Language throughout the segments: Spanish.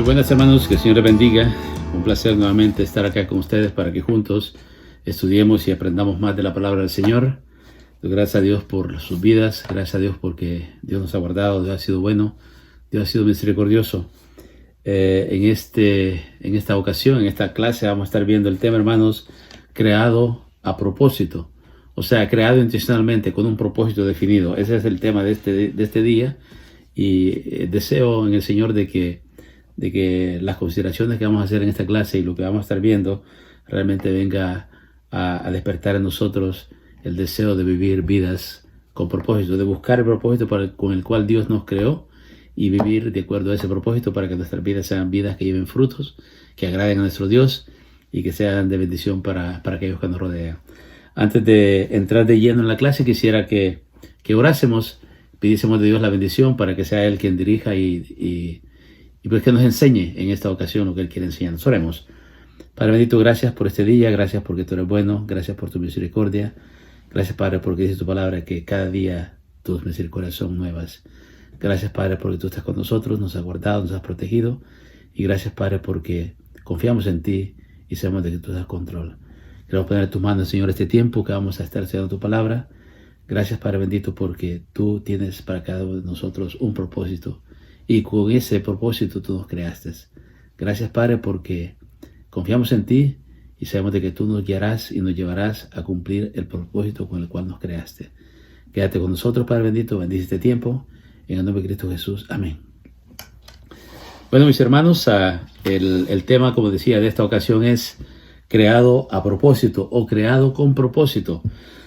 Muy buenas, hermanos, que el Señor les bendiga. Un placer nuevamente estar acá con ustedes para que juntos estudiemos y aprendamos más de la palabra del Señor. Gracias a Dios por sus vidas, gracias a Dios porque Dios nos ha guardado, Dios ha sido bueno, Dios ha sido misericordioso. En esta ocasión, en esta clase, vamos a estar viendo el tema, hermanos, creado a propósito. O sea, creado intencionalmente con un propósito definido. Ese es el tema de este día. Y deseo en el Señor de que las consideraciones que vamos a hacer en esta clase y lo que vamos a estar viendo realmente venga a despertar en nosotros el deseo de vivir vidas con propósito, de buscar el propósito con el cual Dios nos creó y vivir de acuerdo a ese propósito para que nuestras vidas sean vidas que lleven frutos, que agraden a nuestro Dios y que sean de bendición para aquellos que nos rodean. Antes de entrar de lleno en la clase, quisiera que orásemos, pidiésemos de Dios la bendición para que sea Él quien dirija y pues que nos enseñe en esta ocasión lo que Él quiere enseñarnos. Oremos. Padre bendito, gracias por este día, gracias porque tú eres bueno, gracias por tu misericordia. Gracias, Padre, porque dice tu palabra que cada día tus misericordias son nuevas. Gracias, Padre, porque tú estás con nosotros, nos has guardado, nos has protegido. Y gracias, Padre, porque confiamos en ti y sabemos de que tú das control. Queremos poner en tus manos, Señor, este tiempo que vamos a estar estudiando tu palabra. Gracias, Padre bendito, porque tú tienes para cada uno de nosotros un propósito. Y con ese propósito tú nos creaste. Gracias, Padre, porque confiamos en ti y sabemos de que tú nos guiarás y nos llevarás a cumplir el propósito con el cual nos creaste. Quédate con nosotros, Padre bendito, bendice este tiempo. En el nombre de Cristo Jesús. Amén. Bueno, mis hermanos, el tema, como decía, de esta ocasión es creado a propósito o creado con propósito.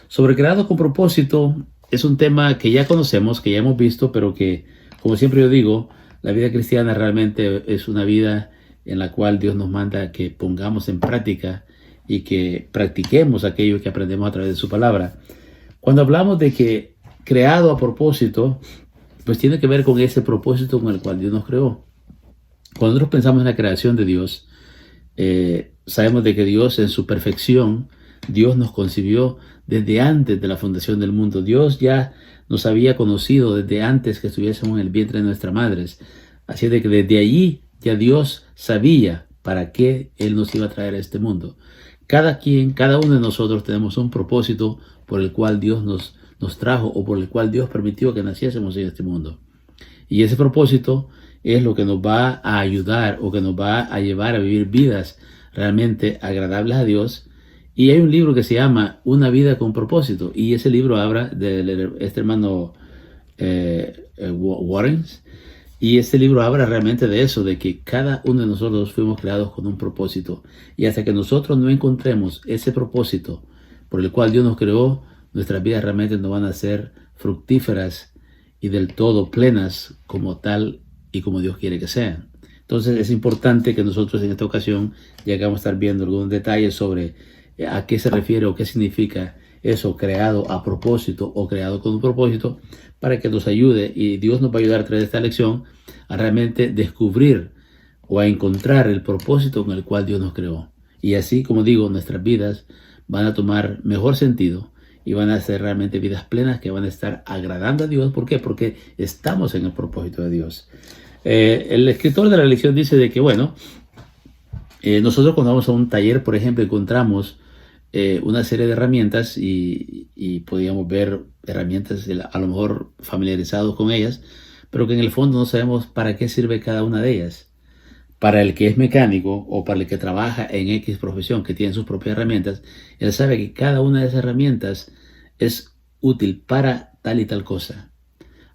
Sobre creado con propósito es un tema que ya conocemos, que ya hemos visto, pero que, como siempre yo digo, la vida cristiana realmente es una vida en la cual Dios nos manda que pongamos en práctica y que practiquemos aquello que aprendemos a través de su palabra. Cuando hablamos de que creado a propósito, pues tiene que ver con ese propósito con el cual Dios nos creó. Cuando nosotros pensamos en la creación de Dios, sabemos de que Dios en su perfección, Dios nos concibió desde antes de la fundación del mundo. Dios ya nos había conocido desde antes que estuviésemos en el vientre de nuestras madres. Así de que desde allí ya Dios sabía para qué Él nos iba a traer a este mundo. Cada uno de nosotros tenemos un propósito por el cual Dios nos trajo o por el cual Dios permitió que naciésemos en este mundo. Y ese propósito es lo que nos va a ayudar o que nos va a llevar a vivir vidas realmente agradables a Dios. Y hay un libro que se llama Una vida con propósito. Y ese libro habla de este hermano Warren. Y este libro habla realmente de eso, de que cada uno de nosotros fuimos creados con un propósito. Y hasta que nosotros no encontremos ese propósito por el cual Dios nos creó, nuestras vidas realmente no van a ser fructíferas y del todo plenas como tal y como Dios quiere que sean. Entonces es importante que nosotros en esta ocasión llegamos a estar viendo algunos detalles sobre a qué se refiere o qué significa eso, creado a propósito o creado con un propósito, para que nos ayude, y Dios nos va a ayudar a través de esta lección a realmente descubrir o a encontrar el propósito con el cual Dios nos creó. Y así, como digo, nuestras vidas van a tomar mejor sentido y van a ser realmente vidas plenas que van a estar agradando a Dios. ¿Por qué? Porque estamos en el propósito de Dios. El escritor de la lección dice de que, bueno, nosotros cuando vamos a un taller, por ejemplo, encontramos una serie de herramientas y podíamos ver herramientas a lo mejor familiarizados con ellas, pero que en el fondo no sabemos para qué sirve cada una de ellas. Para el que es mecánico o para el que trabaja en X profesión, que tiene sus propias herramientas, él sabe que cada una de esas herramientas es útil para tal y tal cosa.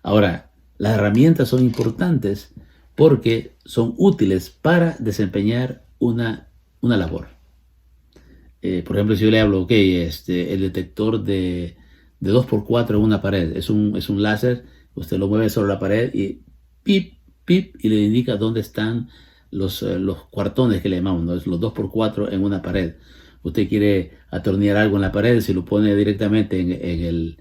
Ahora, las herramientas son importantes porque son útiles para desempeñar una labor. Por ejemplo, si yo le hablo, el detector de 2x4 en una pared, es un láser, usted lo mueve sobre la pared y pip, pip, y le indica dónde están los cuartones que le llamamos, ¿no? Los 2x4 en una pared. Usted quiere atornillar algo en la pared, si lo pone directamente en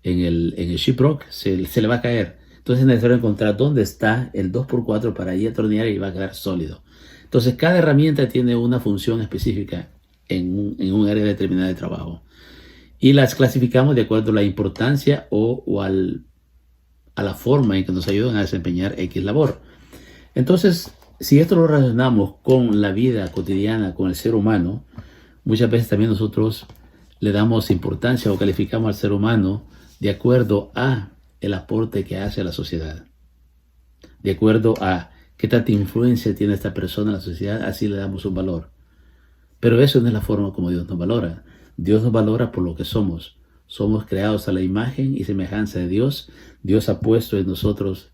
el sheetrock, se le va a caer. Entonces es necesario encontrar dónde está el 2x4 para ahí atornillar y va a quedar sólido. Entonces cada herramienta tiene una función específica en un área determinada de trabajo. Y las clasificamos de acuerdo a la importancia a la forma en que nos ayudan a desempeñar X labor. Entonces, si esto lo relacionamos con la vida cotidiana, con el ser humano, muchas veces también nosotros le damos importancia o calificamos al ser humano de acuerdo a el aporte que hace a la sociedad, de acuerdo a qué tanta influencia tiene esta persona en la sociedad, así le damos un valor. Pero eso no es la forma como Dios nos valora. Dios nos valora por lo que somos. Somos creados a la imagen y semejanza de Dios. Dios ha puso en nosotros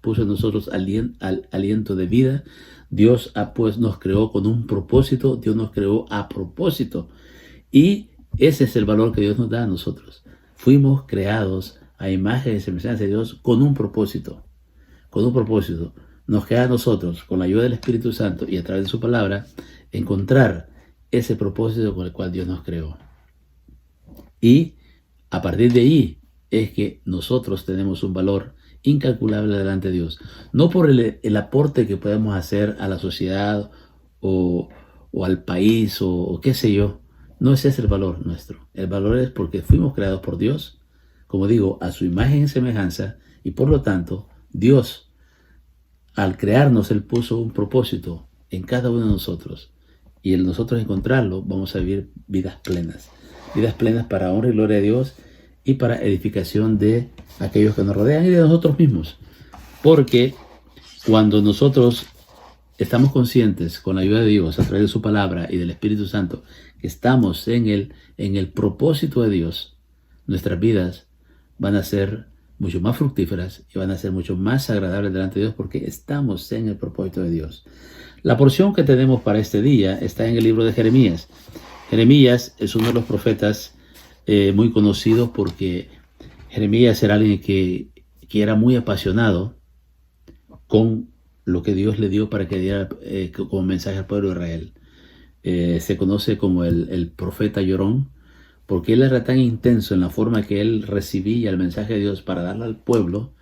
aliento de vida. Dios nos creó con un propósito. Dios nos creó a propósito. Y ese es el valor que Dios nos da a nosotros. Fuimos creados a imagen y semejanza de Dios con un propósito. Con un propósito. Nos queda a nosotros, con la ayuda del Espíritu Santo y a través de su palabra, encontrar ese propósito con el cual Dios nos creó. Y a partir de ahí es que nosotros tenemos un valor incalculable delante de Dios. No por el aporte que podemos hacer a la sociedad o al país o qué sé yo. No ese es el valor nuestro. El valor es porque fuimos creados por Dios, como digo, a su imagen y semejanza, y por lo tanto, Dios, al crearnos, Él puso un propósito en cada uno de nosotros. Y el nosotros encontrarlo, vamos a vivir vidas plenas para honra y gloria de Dios y para edificación de aquellos que nos rodean y de nosotros mismos. Porque cuando nosotros estamos conscientes con la ayuda de Dios, a través de su palabra y del Espíritu Santo, que estamos en el propósito de Dios, nuestras vidas van a ser mucho más fructíferas y van a ser mucho más agradables delante de Dios porque estamos en el propósito de Dios. La porción que tenemos para este día está en el libro de Jeremías. Jeremías es uno de los profetas muy conocidos porque Jeremías era alguien que era muy apasionado con lo que Dios le dio para que diera como mensaje al pueblo de Israel. Se conoce como el profeta llorón porque él era tan intenso en la forma que él recibía el mensaje de Dios para darle al pueblo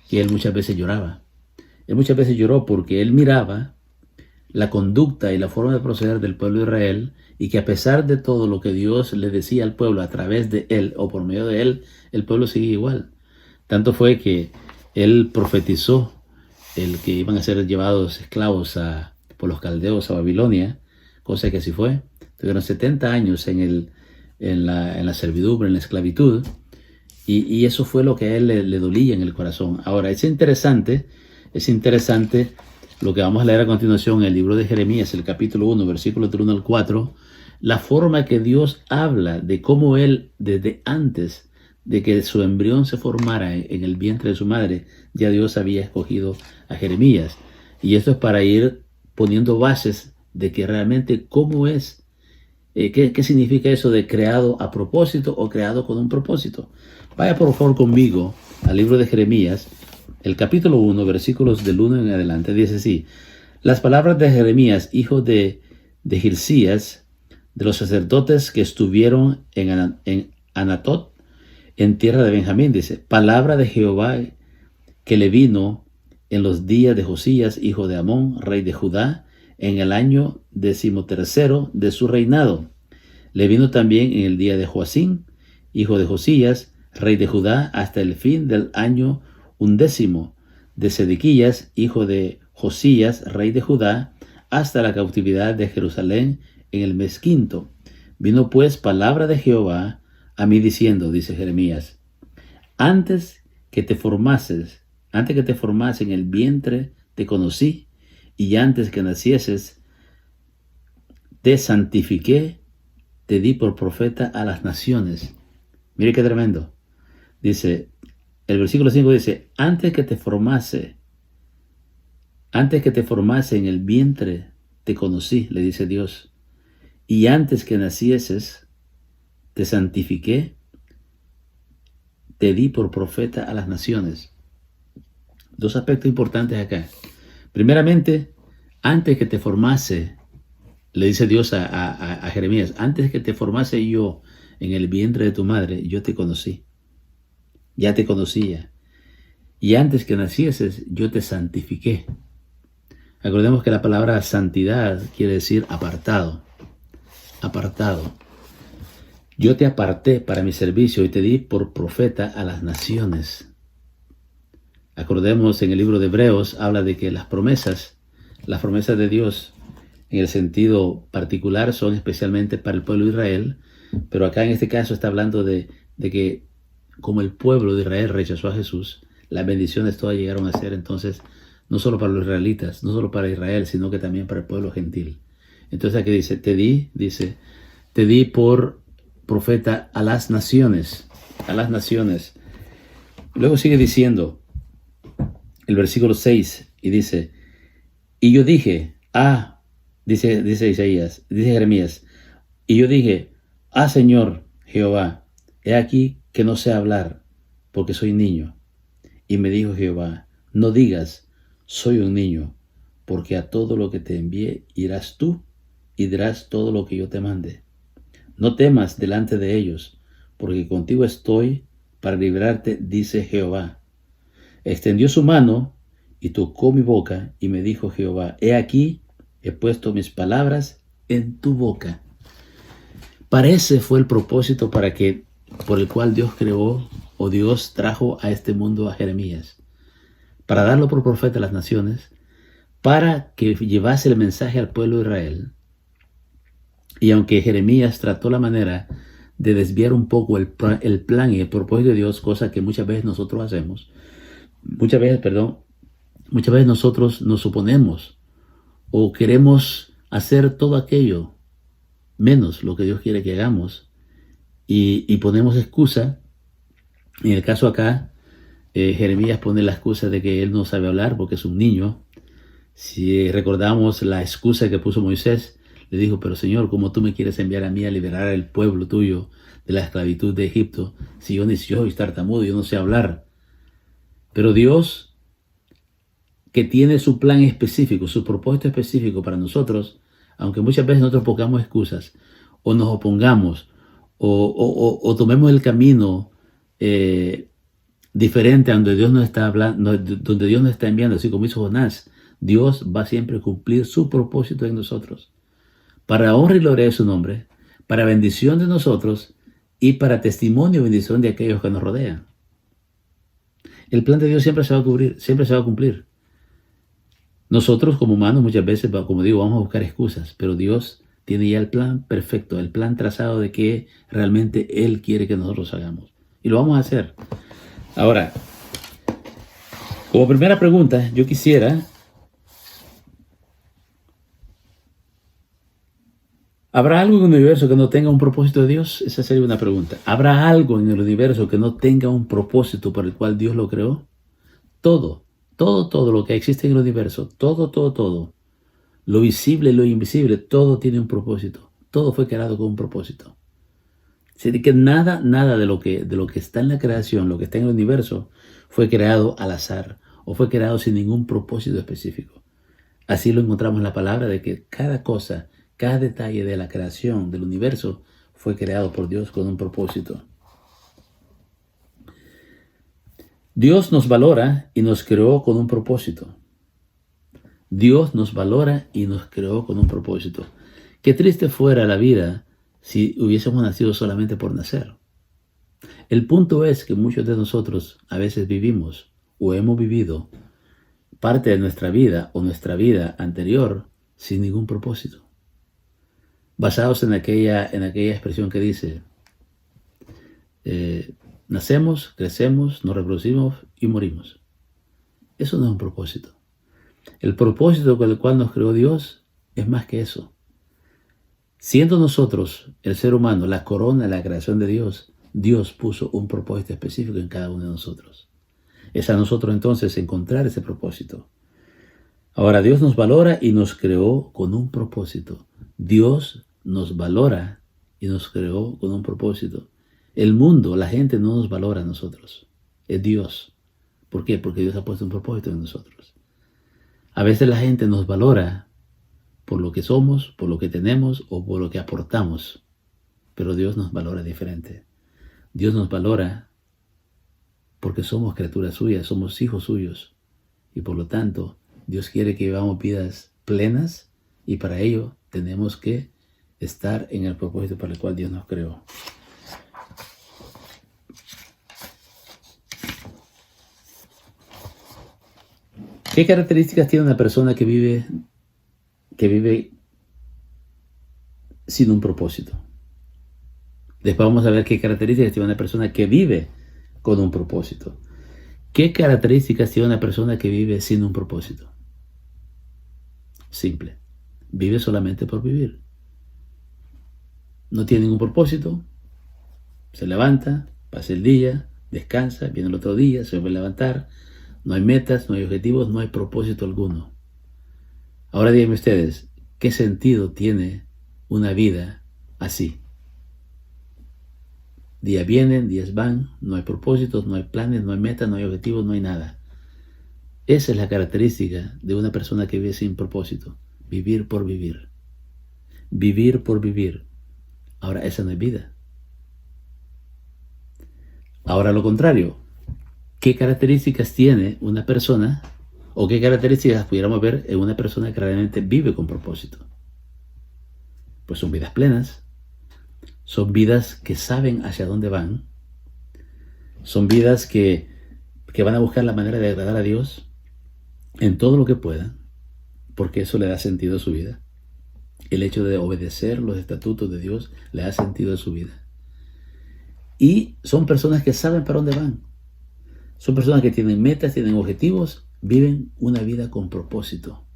que él muchas veces lloraba. Él muchas veces lloró porque él miraba la conducta y la forma de proceder del pueblo de Israel y que a pesar de todo lo que Dios le decía al pueblo a través de él o por medio de él, el pueblo seguía igual. Tanto fue que él profetizó el que iban a ser llevados esclavos por los caldeos a Babilonia, cosa que así fue. Tuvieron 70 años en la servidumbre, en la esclavitud, y eso fue lo que a él le dolía en el corazón. Ahora, es interesante lo que vamos a leer a continuación en el libro de Jeremías, el capítulo 1, versículos del 1 al 4, la forma que Dios habla de cómo Él, desde antes de que su embrión se formara en el vientre de su madre, ya Dios había escogido a Jeremías. Y esto es para ir poniendo bases de que realmente cómo es, qué significa eso de creado a propósito o creado con un propósito. Vaya por favor conmigo al libro de Jeremías, el capítulo 1, versículos del 1 en adelante, dice así: las palabras de Jeremías, hijo de Hilcías, de los sacerdotes que estuvieron en Anatot, en tierra de Benjamín, dice: palabra de Jehová que le vino en los días de Josías, hijo de Amón, rey de Judá, en el año 13º de su reinado. Le vino también en el día de Joacín, hijo de Josías, rey de Judá, hasta el fin del año 11 de Sedequías, hijo de Josías, rey de Judá, hasta la cautividad de Jerusalén en el mes 5. Vino pues palabra de Jehová a mí diciendo, dice Jeremías: antes que te formase en el vientre te conocí, y antes que nacieses te santifiqué, te di por profeta a las naciones. Mire qué tremendo. Dice, el versículo 5 dice: antes que te formase en el vientre te conocí, le dice Dios, y antes que nacieses te santifiqué, te di por profeta a las naciones. Dos aspectos importantes acá. Primeramente, antes que te formase, le dice Dios a Jeremías: antes que te formase yo en el vientre de tu madre, yo te conocí. Ya te conocía. Y antes que nacieses, yo te santifiqué. Acordemos que la palabra santidad quiere decir apartado. Apartado. Yo te aparté para mi servicio y te di por profeta a las naciones. Acordemos, en el libro de Hebreos habla de que las promesas Las promesas de Dios en el sentido particular son especialmente para el pueblo de Israel, pero acá en este caso está hablando de que como el pueblo de Israel rechazó a Jesús, las bendiciones todas llegaron a ser entonces no solo para los israelitas, no solo para Israel, sino que también para el pueblo gentil. Entonces aquí dice, te di por profeta a las naciones, a las naciones. Luego sigue diciendo el versículo 6 y dice, y yo dije, dice Isaías, dice Jeremías, y yo dije, Señor Jehová, he aquí que no sé hablar, porque soy niño. Y me dijo Jehová, no digas, soy un niño, porque a todo lo que te envié irás tú y dirás todo lo que yo te mande. No temas delante de ellos, porque contigo estoy para librarte, dice Jehová. Extendió su mano y tocó mi boca, y me dijo Jehová, he aquí, he puesto mis palabras en tu boca. Para ese fue el propósito por el cual Dios creó o Dios trajo a este mundo a Jeremías, para darlo por profeta a las naciones, para que llevase el mensaje al pueblo de Israel. Y aunque Jeremías trató la manera de desviar un poco el plan y el propósito de Dios, cosa que muchas veces nosotros hacemos, muchas veces nosotros nos oponemos o queremos hacer todo aquello menos lo que Dios quiere que hagamos y ponemos excusa. En el caso acá, Jeremías pone la excusa de que él no sabe hablar porque es un niño. Si recordamos la excusa que puso Moisés, le dijo, pero Señor, ¿cómo tú me quieres enviar a mí a liberar al pueblo tuyo de la esclavitud de Egipto? Si yo ni soy tartamudo, yo no sé hablar. Pero Dios, que tiene su plan específico, su propósito específico para nosotros, aunque muchas veces nosotros pongamos excusas o nos opongamos o tomemos el camino diferente a donde Dios nos está hablando, donde Dios nos está enviando, así como hizo Jonás, Dios va siempre a cumplir su propósito en nosotros, para honra y gloria de su nombre, para bendición de nosotros y para testimonio y bendición de aquellos que nos rodean. El plan de Dios siempre se va a cumplir. Nosotros como humanos muchas veces, como digo, vamos a buscar excusas, pero Dios tiene ya el plan perfecto, el plan trazado de que realmente Él quiere que nosotros hagamos. Y lo vamos a hacer. Ahora, como primera pregunta, yo quisiera, ¿habrá algo en el universo que no tenga un propósito de Dios? Esa sería una pregunta. ¿Habrá algo en el universo que no tenga un propósito por el cual Dios lo creó? Todo lo que existe en el universo, todo, lo visible y lo invisible, todo tiene un propósito. Todo fue creado con un propósito. Así que nada de lo que está en la creación, lo que está en el universo, fue creado al azar o fue creado sin ningún propósito específico. Así lo encontramos en la palabra de que cada cosa, cada detalle de la creación del universo fue creado por Dios con un propósito. Dios nos valora y nos creó con un propósito. Dios nos valora y nos creó con un propósito. Qué triste fuera la vida si hubiésemos nacido solamente por nacer. El punto es que muchos de nosotros a veces vivimos o hemos vivido parte de nuestra vida o nuestra vida anterior sin ningún propósito. Basados en aquella expresión que dice, nacemos, crecemos, nos reproducimos y morimos. Eso no es un propósito. El propósito con el cual nos creó Dios es más que eso. Siendo nosotros, el ser humano, la corona de la creación de Dios, Dios puso un propósito específico en cada uno de nosotros. Es a nosotros entonces encontrar ese propósito. Ahora, Dios nos valora y nos creó con un propósito. Dios nos valora y nos creó con un propósito. El mundo, la gente no nos valora a nosotros. Es Dios. ¿Por qué? Porque Dios ha puesto un propósito en nosotros. A veces la gente nos valora por lo que somos, por lo que tenemos o por lo que aportamos. Pero Dios nos valora diferente. Dios nos valora porque somos criaturas suyas, somos hijos suyos. Y por lo tanto, Dios quiere que vivamos vidas plenas y para ello tenemos que estar en el propósito para el cual Dios nos creó. ¿Qué características tiene una persona que vive que vive sin un propósito. Después vamos a ver qué características tiene una persona que vive con un propósito. ¿Qué características tiene una persona que vive sin un propósito? Simple. Vive solamente por vivir. No tiene ningún propósito. Se levanta, pasa el día, descansa, viene el otro día, se vuelve a levantar. No hay metas, no hay objetivos, no hay propósito alguno. Ahora díganme ustedes, ¿qué sentido tiene una vida así? Días vienen, días van, no hay propósitos, no hay planes, no hay metas, no hay objetivos, no hay nada. Esa es la característica de una persona que vive sin propósito. Vivir por vivir. Vivir por vivir. Ahora, esa no es vida. Ahora, lo contrario. ¿Qué características tiene una persona o qué características pudiéramos ver en una persona que realmente vive con propósito? Pues son vidas plenas. Son vidas que saben hacia dónde van. Son vidas que van a buscar la manera de agradar a Dios en todo lo que puedan, porque eso le da sentido a su vida. El hecho de obedecer los estatutos de Dios le da sentido a su vida. Y son personas que saben para dónde van. Son personas que tienen metas, tienen objetivos, viven una vida con propósito.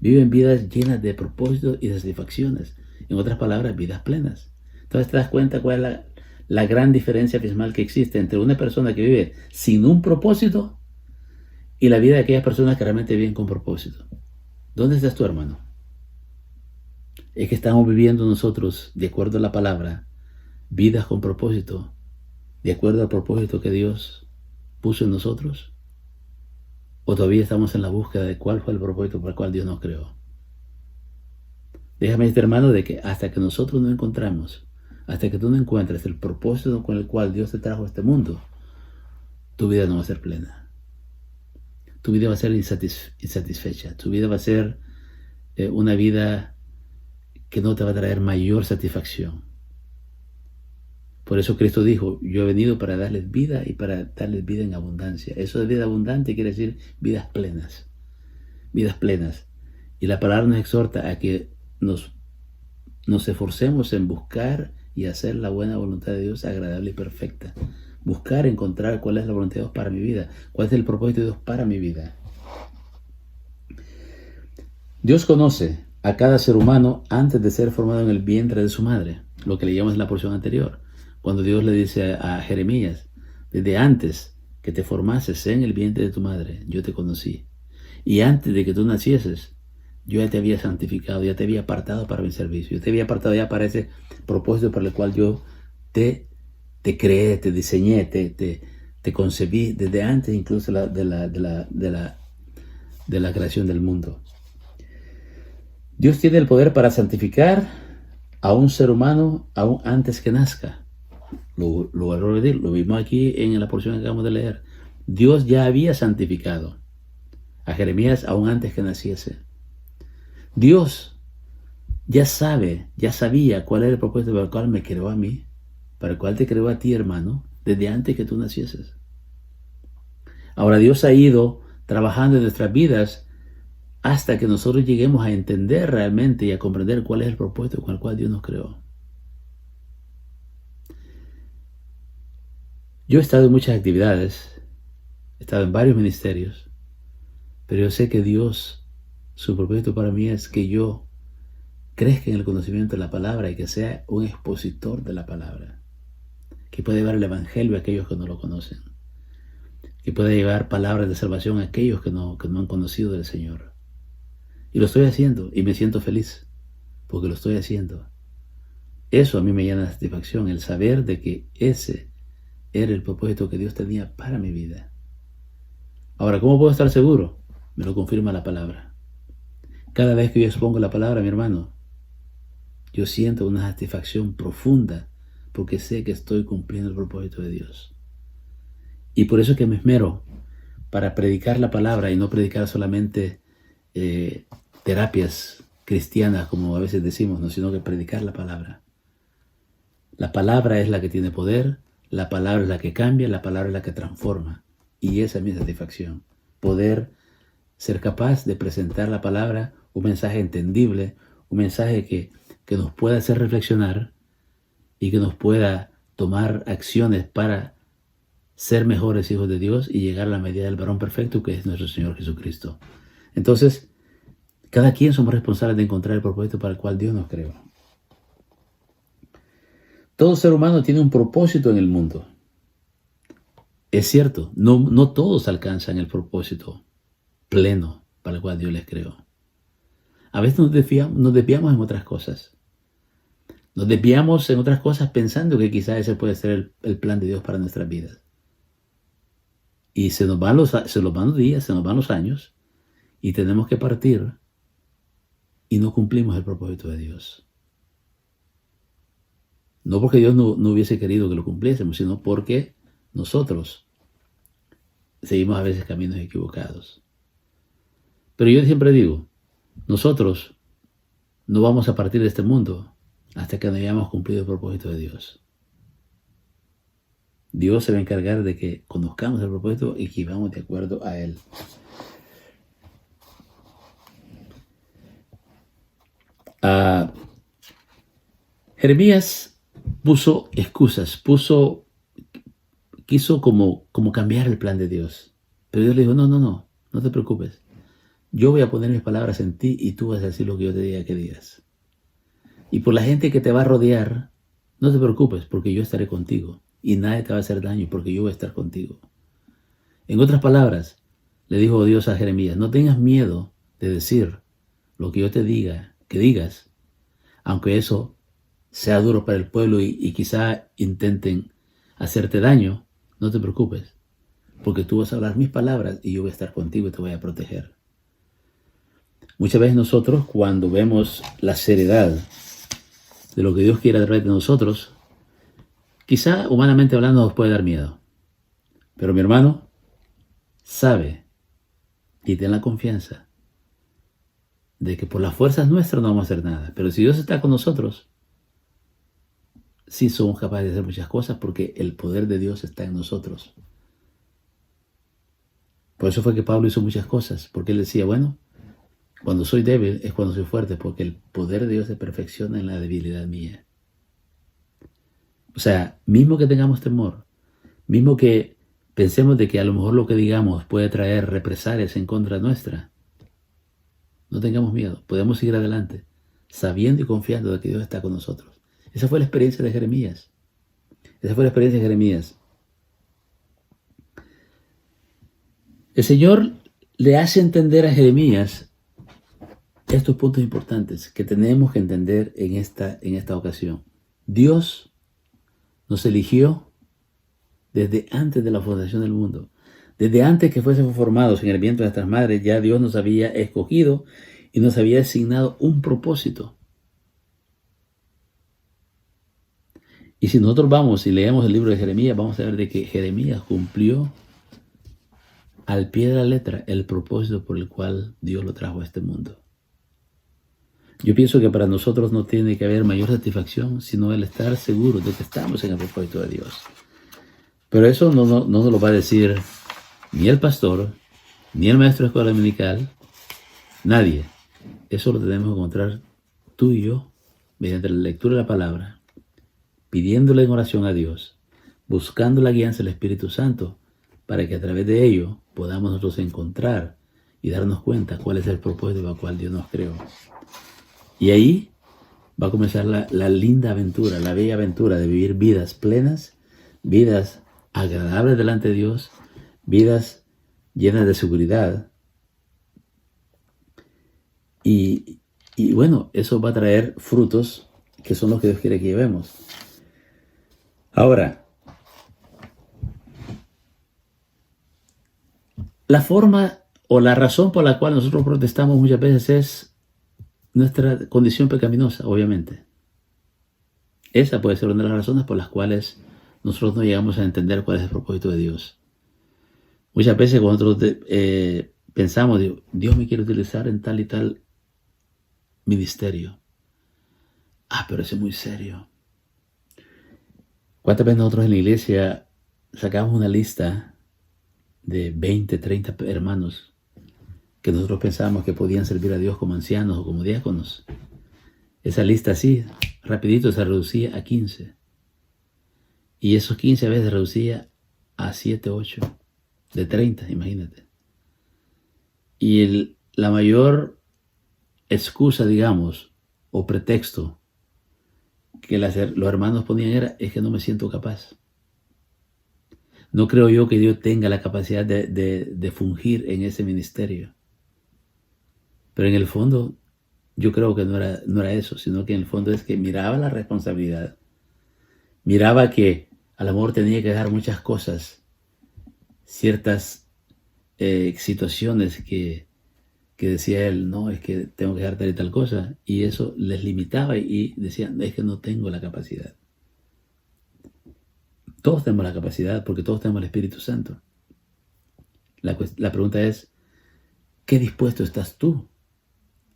Viven vidas llenas de propósitos y de satisfacciones. En otras palabras, vidas plenas. Entonces te das cuenta cuál es la gran diferencia abismal que existe entre una persona que vive sin un propósito y la vida de aquellas personas que realmente viven con propósito. ¿Dónde estás tú, hermano? Es que estamos viviendo nosotros, de acuerdo a la palabra, vidas con propósito, de acuerdo al propósito que Dios puso en nosotros. ¿O todavía estamos en la búsqueda de cuál fue el propósito por el cual Dios nos creó? Déjame decirte, hermano, de que hasta que nosotros no encontramos, hasta que tú no encuentres el propósito con el cual Dios te trajo a este mundo, tu vida no va a ser plena. Tu vida va a ser insatisfecha. Tu vida va a ser una vida que no te va a traer mayor satisfacción. Por eso Cristo dijo, yo he venido para darles vida y para darles vida en abundancia. Eso de vida abundante quiere decir vidas plenas. Vidas plenas. Y la palabra nos exhorta a que nos esforcemos en buscar y hacer la buena voluntad de Dios agradable y perfecta. Buscar, encontrar cuál es la voluntad de Dios para mi vida. Cuál es el propósito de Dios para mi vida. Dios conoce a cada ser humano antes de ser formado en el vientre de su madre. Lo que leíamos en la porción anterior. Cuando Dios le dice a Jeremías, desde antes que te formases en el vientre de tu madre, yo te conocí. Y antes de que tú nacieses, yo ya te había santificado, ya te había apartado para mi servicio. Yo te había apartado ya para ese propósito para el cual yo te creé, te diseñé, te concebí desde antes incluso de la creación del mundo. Dios tiene el poder para santificar a un ser humano aún antes que nazca. Lo vimos aquí en la porción que acabamos de leer. Dios ya había santificado a Jeremías aún antes que naciese. Dios ya sabía cuál era el propósito para el cual me creó a mí, para el cual te creó a ti, hermano, desde antes que tú nacieses. Ahora Dios ha ido trabajando en nuestras vidas hasta que nosotros lleguemos a entender realmente y a comprender cuál es el propósito con el cual Dios nos creó. Yo he estado en muchas actividades, he estado en varios ministerios, pero yo sé que Dios, su propósito para mí es que yo crezca en el conocimiento de la palabra y que sea un expositor de la palabra, que pueda llevar el evangelio a aquellos que no lo conocen, que pueda llevar palabras de salvación a aquellos que no han conocido del Señor. Y lo estoy haciendo y me siento feliz porque lo estoy haciendo. Eso a mí me llena de satisfacción, el saber de que ese era el propósito que Dios tenía para mi vida. Ahora, ¿cómo puedo estar seguro? Me lo confirma la palabra. Cada vez que yo expongo la palabra, mi hermano, yo siento una satisfacción profunda porque sé que estoy cumpliendo el propósito de Dios. Y por eso es que me esmero para predicar la palabra y no predicar solamente terapias cristianas, como a veces decimos, ¿no? Sino que predicar la palabra. La palabra es la que tiene poder, la palabra es la que cambia, la palabra es la que transforma. Y esa es mi satisfacción, poder ser capaz de presentar la palabra un mensaje entendible, un mensaje que nos pueda hacer reflexionar y que nos pueda tomar acciones para ser mejores hijos de Dios y llegar a la medida del varón perfecto que es nuestro Señor Jesucristo. Entonces, cada quien somos responsables de encontrar el propósito para el cual Dios nos creó. Todo ser humano tiene un propósito en el mundo. Es cierto, no todos alcanzan el propósito pleno para el cual Dios les creó. A veces nos desviamos en otras cosas. Nos desviamos en otras cosas pensando que quizás ese puede ser el plan de Dios para nuestras vidas. Y se nos van los días, se nos van los años y tenemos que partir y no cumplimos el propósito de Dios. No porque Dios no hubiese querido que lo cumpliésemos, sino porque nosotros seguimos a veces caminos equivocados. Pero yo siempre digo, nosotros no vamos a partir de este mundo hasta que no hayamos cumplido el propósito de Dios. Dios se va a encargar de que conozcamos el propósito y que vivamos de acuerdo a Él. Jeremías puso excusas, quiso como cambiar el plan de Dios. Pero Dios le dijo, no te preocupes. Yo voy a poner mis palabras en ti y tú vas a decir lo que yo te diga que digas. Y por la gente que te va a rodear, no te preocupes porque yo estaré contigo. Y nadie te va a hacer daño porque yo voy a estar contigo. En otras palabras, le dijo Dios a Jeremías, no tengas miedo de decir lo que yo te diga, que digas, aunque eso sea duro para el pueblo y quizá intenten hacerte daño, no te preocupes, porque tú vas a hablar mis palabras y yo voy a estar contigo y te voy a proteger. Muchas veces nosotros, cuando vemos la seriedad de lo que Dios quiere a través de nosotros, quizá humanamente hablando nos puede dar miedo. Pero mi hermano, sabe y ten la confianza de que por las fuerzas nuestras no vamos a hacer nada. Pero si Dios está con nosotros, sí somos capaces de hacer muchas cosas porque el poder de Dios está en nosotros. Por eso fue que Pablo hizo muchas cosas, porque él decía, bueno, cuando soy débil es cuando soy fuerte, porque el poder de Dios se perfecciona en la debilidad mía. O sea, mismo que tengamos temor, mismo que pensemos de que a lo mejor lo que digamos puede traer represalias en contra nuestra, no tengamos miedo, podemos seguir adelante, sabiendo y confiando de que Dios está con nosotros. Esa fue la experiencia de Jeremías. El Señor le hace entender a Jeremías estos puntos importantes que tenemos que entender en esta ocasión. Dios nos eligió desde antes de la fundación del mundo. Desde antes que fuésemos formados en el vientre de nuestras madres, ya Dios nos había escogido y nos había asignado un propósito. Y si nosotros vamos y leemos el libro de Jeremías, vamos a ver de que Jeremías cumplió al pie de la letra el propósito por el cual Dios lo trajo a este mundo. Yo pienso que para nosotros no tiene que haber mayor satisfacción sino el estar seguros de que estamos en el propósito de Dios. Pero eso no nos lo va a decir ni el pastor, ni el maestro de escuela dominical, nadie. Eso lo tenemos que encontrar tú y yo mediante la lectura de la palabra, pidiéndole en oración a Dios, buscando la guianza del Espíritu Santo, para que a través de ello podamos nosotros encontrar y darnos cuenta cuál es el propósito para el cual Dios nos creó. Y ahí va a comenzar la linda aventura, la bella aventura de vivir vidas plenas, vidas agradables delante de Dios, vidas llenas de seguridad. Y bueno, eso va a traer frutos que son los que Dios quiere que llevemos. Ahora, la forma o la razón por la cual nosotros protestamos muchas veces es nuestra condición pecaminosa, obviamente. Esa puede ser una de las razones por las cuales nosotros no llegamos a entender cuál es el propósito de Dios. Muchas veces cuando nosotros pensamos, Dios me quiere utilizar en tal y tal ministerio. Pero eso es muy serio. ¿Cuántas veces nosotros en la iglesia sacamos una lista de 20, 30 hermanos que nosotros pensábamos que podían servir a Dios como ancianos o como diáconos. Esa lista así, rapidito, se reducía a 15. Y esos 15 a veces reducía a 7, 8, de 30, imagínate. Y la mayor excusa, digamos, o pretexto que los hermanos ponían es que no me siento capaz. No creo yo que Dios tenga la capacidad de fungir en ese ministerio. Pero en el fondo, yo creo que no era eso, sino que en el fondo es que miraba la responsabilidad. Miraba que a lo mejor tenía que dar muchas cosas, ciertas situaciones que decía él, no, es que tengo que dar tal y tal cosa, y eso les limitaba y decían, es que no tengo la capacidad. Todos tenemos la capacidad porque todos tenemos el Espíritu Santo. La pregunta es, ¿qué dispuesto estás tú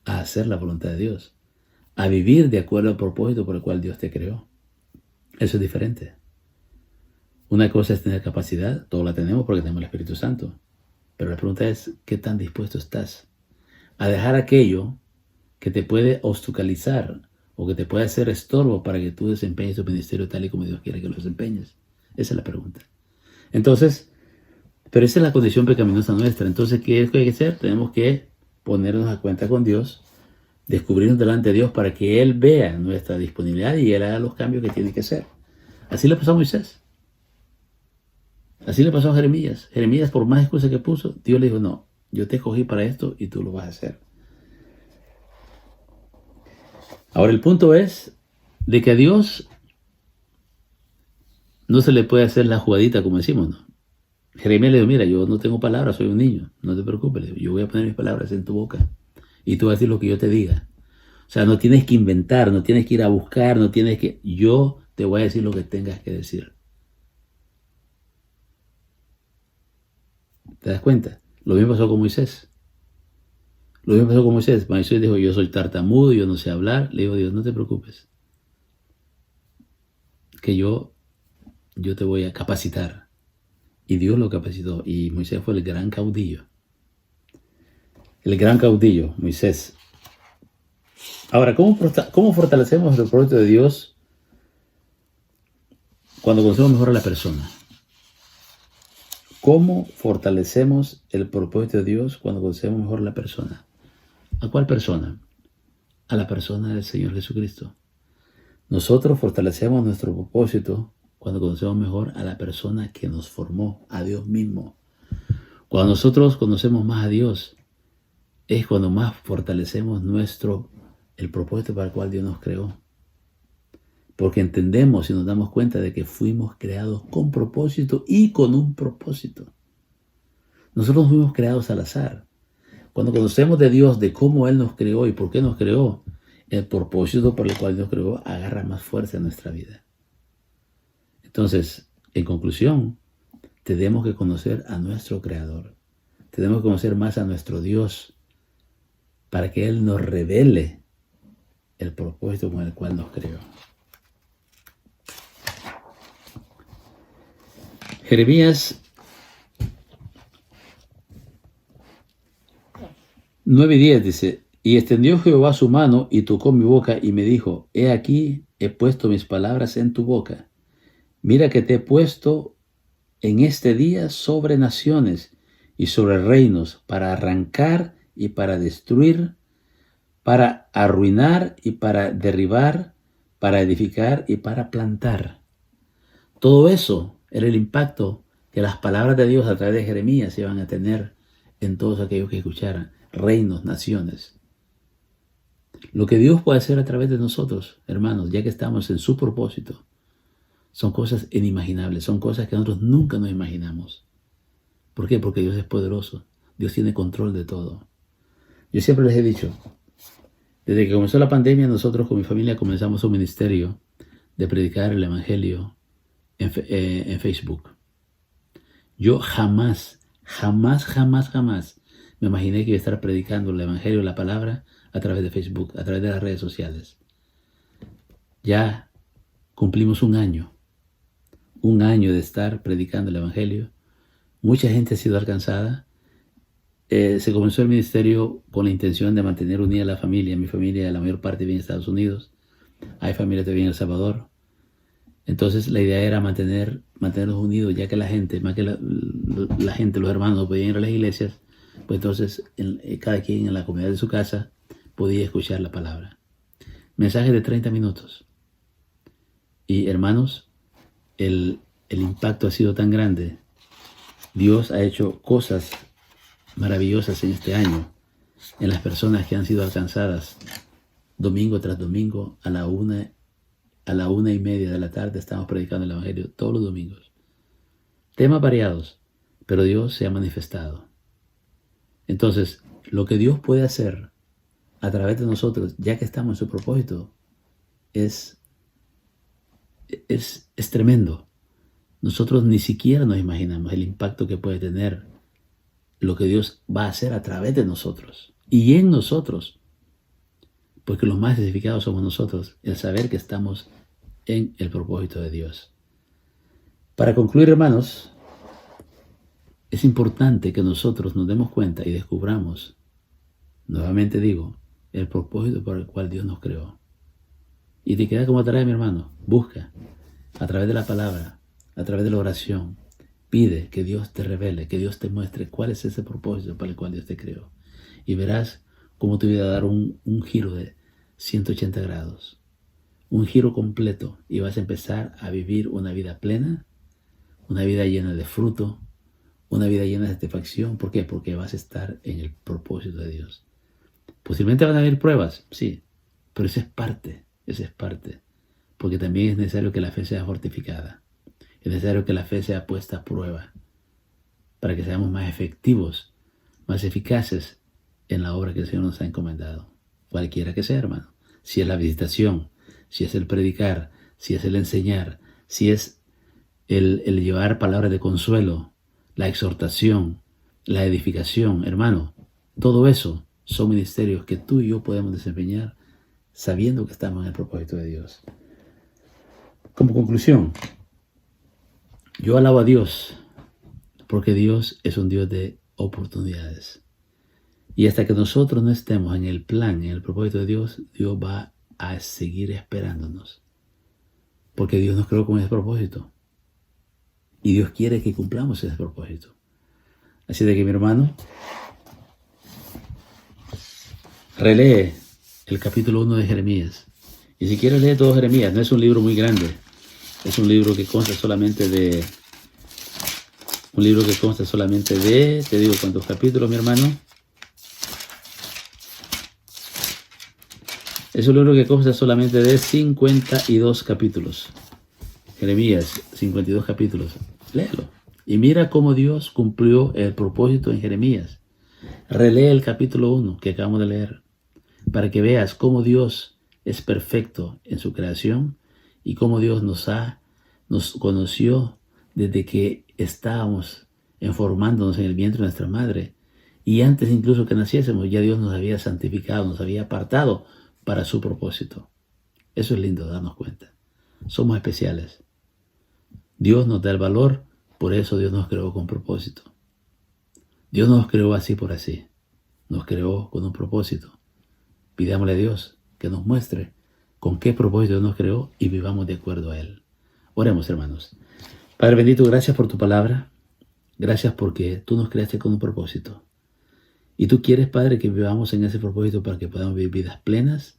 a hacer la voluntad de Dios? A vivir de acuerdo al propósito por el cual Dios te creó. Eso es diferente. Una cosa es tener capacidad, todos la tenemos porque tenemos el Espíritu Santo. Pero la pregunta es, ¿qué tan dispuesto estás a dejar aquello que te puede obstaculizar o que te puede hacer estorbo para que tú desempeñes tu ministerio tal y como Dios quiere que lo desempeñes? Esa es la pregunta. Entonces, pero esa es la condición pecaminosa nuestra. Entonces, ¿qué es lo que hay que hacer? Tenemos que ponernos a cuenta con Dios, descubrirnos delante de Dios para que Él vea nuestra disponibilidad y Él haga los cambios que tiene que hacer. Así le pasó a Moisés. Así le pasó a Jeremías. Jeremías, por más excusas que puso, Dios le dijo, no, yo te escogí para esto y tú lo vas a hacer. Ahora el punto es de que a Dios no se le puede hacer la jugadita como decimos, ¿no? Jeremías le dijo, mira, yo no tengo palabras, soy un niño, no te preocupes, yo voy a poner mis palabras en tu boca y tú vas a decir lo que yo te diga. O sea, no tienes que inventar, no tienes que ir a buscar, no tienes que... Yo te voy a decir lo que tengas que decir. ¿Te das cuenta? Lo mismo pasó con Moisés. Lo mismo pasó con Moisés. Moisés dijo, yo soy tartamudo, yo no sé hablar. Le dijo Dios, no te preocupes, que yo te voy a capacitar. Y Dios lo capacitó. Y Moisés fue el gran caudillo. El gran caudillo, Moisés. Ahora, ¿cómo fortalecemos el propósito de Dios cuando conocemos mejor a la persona? ¿Cómo fortalecemos el propósito de Dios cuando conocemos mejor a la persona? ¿A cuál persona? A la persona del Señor Jesucristo. Nosotros fortalecemos nuestro propósito cuando conocemos mejor a la persona que nos formó, a Dios mismo. Cuando nosotros conocemos más a Dios, es cuando más fortalecemos el propósito para el cual Dios nos creó. Porque entendemos y nos damos cuenta de que fuimos creados con propósito y con un propósito. Nosotros no fuimos creados al azar. Cuando conocemos de Dios, de cómo Él nos creó y por qué nos creó, el propósito por el cual nos creó agarra más fuerza en nuestra vida. Entonces, en conclusión, tenemos que conocer a nuestro Creador. Tenemos que conocer más a nuestro Dios para que Él nos revele el propósito con el cual nos creó. Jeremías 9:10 dice, y extendió Jehová su mano y tocó mi boca y me dijo, he aquí, he puesto mis palabras en tu boca. Mira que te he puesto en este día sobre naciones y sobre reinos para arrancar y para destruir, para arruinar y para derribar, para edificar y para plantar. Todo eso era el impacto que las palabras de Dios a través de Jeremías iban a tener en todos aquellos que escucharan, reinos, naciones. Lo que Dios puede hacer a través de nosotros, hermanos, ya que estamos en su propósito, son cosas inimaginables, son cosas que nosotros nunca nos imaginamos. ¿Por qué? Porque Dios es poderoso, Dios tiene control de todo. Yo siempre les he dicho, desde que comenzó la pandemia, nosotros con mi familia comenzamos un ministerio de predicar el Evangelio en Facebook. Yo jamás me imaginé que iba a estar predicando el Evangelio, la palabra, a través de Facebook, a través de las redes sociales. Ya cumplimos un año de estar predicando el Evangelio. Mucha gente ha sido alcanzada Se comenzó el ministerio con la intención de mantener unida la familia. Mi familia, la mayor parte vive en Estados Unidos. Hay familia todavía en El Salvador. Entonces la idea era mantenerlos unidos, ya que la gente, más que la gente, los hermanos no podían ir a las iglesias, pues entonces cada quien en la comunidad de su casa podía escuchar la palabra. Mensaje de 30 minutos. Y hermanos, el impacto ha sido tan grande. Dios ha hecho cosas maravillosas en este año, en las personas que han sido alcanzadas domingo tras domingo a la 1:30 de la tarde. Estamos predicando el Evangelio todos los domingos. Temas variados, pero Dios se ha manifestado. Entonces, lo que Dios puede hacer a través de nosotros, ya que estamos en su propósito, es tremendo. Nosotros ni siquiera nos imaginamos el impacto que puede tener lo que Dios va a hacer a través de nosotros y en nosotros, porque los más edificados somos nosotros, el saber que estamos en el propósito de Dios. Para concluir, hermanos, es importante que nosotros nos demos cuenta y descubramos, nuevamente digo, el propósito por el cual Dios nos creó. Y te queda como tarea, mi hermano, busca a través de la palabra, a través de la oración, pide que Dios te revele, que Dios te muestre cuál es ese propósito para el cual Dios te creó. Y verás cómo te va a dar un giro de 180 grados, un giro completo, y vas a empezar a vivir una vida plena, una vida llena de fruto, una vida llena de satisfacción. ¿Por qué? Porque vas a estar en el propósito de Dios. Posiblemente van a haber pruebas, sí, pero esa es parte, porque también es necesario que la fe sea fortificada. Es necesario que la fe sea puesta a prueba para que seamos más efectivos, más eficaces en la obra que el Señor nos ha encomendado. Cualquiera que sea, hermano. Si es la visitación, si es el predicar, si es el enseñar, si es el llevar palabras de consuelo, la exhortación, la edificación, hermano. Todo eso son ministerios que tú y yo podemos desempeñar sabiendo que estamos en el propósito de Dios. Como conclusión, yo alabo a Dios porque Dios es un Dios de oportunidades. Y hasta que nosotros no estemos en el plan, en el propósito de Dios, Dios va a seguir esperándonos. Porque Dios nos creó con ese propósito. Y Dios quiere que cumplamos ese propósito. Así de que, mi hermano, relee el capítulo 1 de Jeremías. Y si quieres leer todo Jeremías, no es un libro muy grande. Es un libro que consta solamente de... te digo cuántos capítulos, mi hermano. Es un libro que consta solamente de 52 capítulos. Jeremías, 52 capítulos. Léelo. Y mira cómo Dios cumplió el propósito en Jeremías. Relee el capítulo 1 que acabamos de leer, para que veas cómo Dios es perfecto en su creación y cómo Dios nos conoció desde que estábamos formándonos en el vientre de nuestra madre. Y antes incluso que naciésemos, ya Dios nos había santificado, nos había apartado para su propósito. Eso es lindo, darnos cuenta. Somos especiales. Dios nos da el valor, por eso Dios nos creó con propósito. Dios no nos creó así por así. Nos creó con un propósito. Pidámosle a Dios que nos muestre con qué propósito nos creó y vivamos de acuerdo a Él. Oremos, hermanos. Padre bendito, gracias por tu palabra. Gracias porque tú nos creaste con un propósito. Y tú quieres, Padre, que vivamos en ese propósito para que podamos vivir vidas plenas,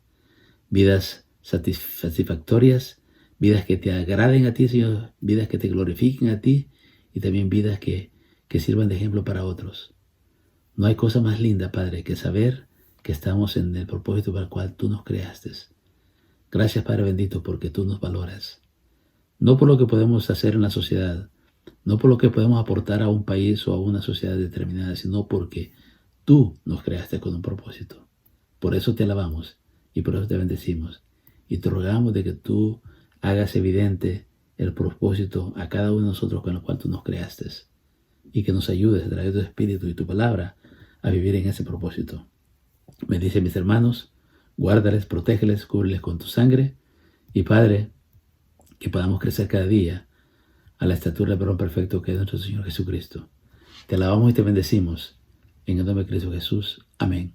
vidas satisfactorias, vidas que te agraden a ti, Señor, vidas que te glorifiquen a ti y también vidas que sirvan de ejemplo para otros. No hay cosa más linda, Padre, que saber que estamos en el propósito para el cual tú nos creaste. Gracias, Padre bendito, porque tú nos valoras. No por lo que podemos hacer en la sociedad, no por lo que podemos aportar a un país o a una sociedad determinada, sino porque tú nos creaste con un propósito. Por eso te alabamos y por eso te bendecimos. Y te rogamos de que tú hagas evidente el propósito a cada uno de nosotros con el cual tú nos creaste. Y que nos ayudes a través de tu Espíritu y tu palabra a vivir en ese propósito. Bendice a mis hermanos, guárdales, protégeles, cúbreles con tu sangre. Y Padre, que podamos crecer cada día a la estatura del varón perfecto que es nuestro Señor Jesucristo. Te alabamos y te bendecimos En el nombre de Cristo Jesús. Amén.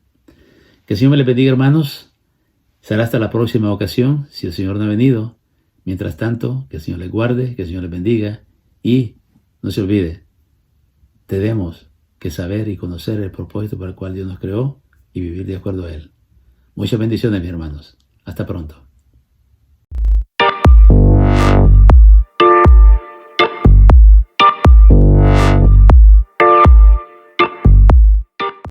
Que el Señor me le bendiga, hermanos. Será hasta la próxima ocasión, si el Señor no ha venido. Mientras tanto, que el Señor les guarde, que el Señor les bendiga. Y no se olvide, tenemos que saber y conocer el propósito para el cual Dios nos creó y vivir de acuerdo a Él. Muchas bendiciones, mis hermanos. Hasta pronto.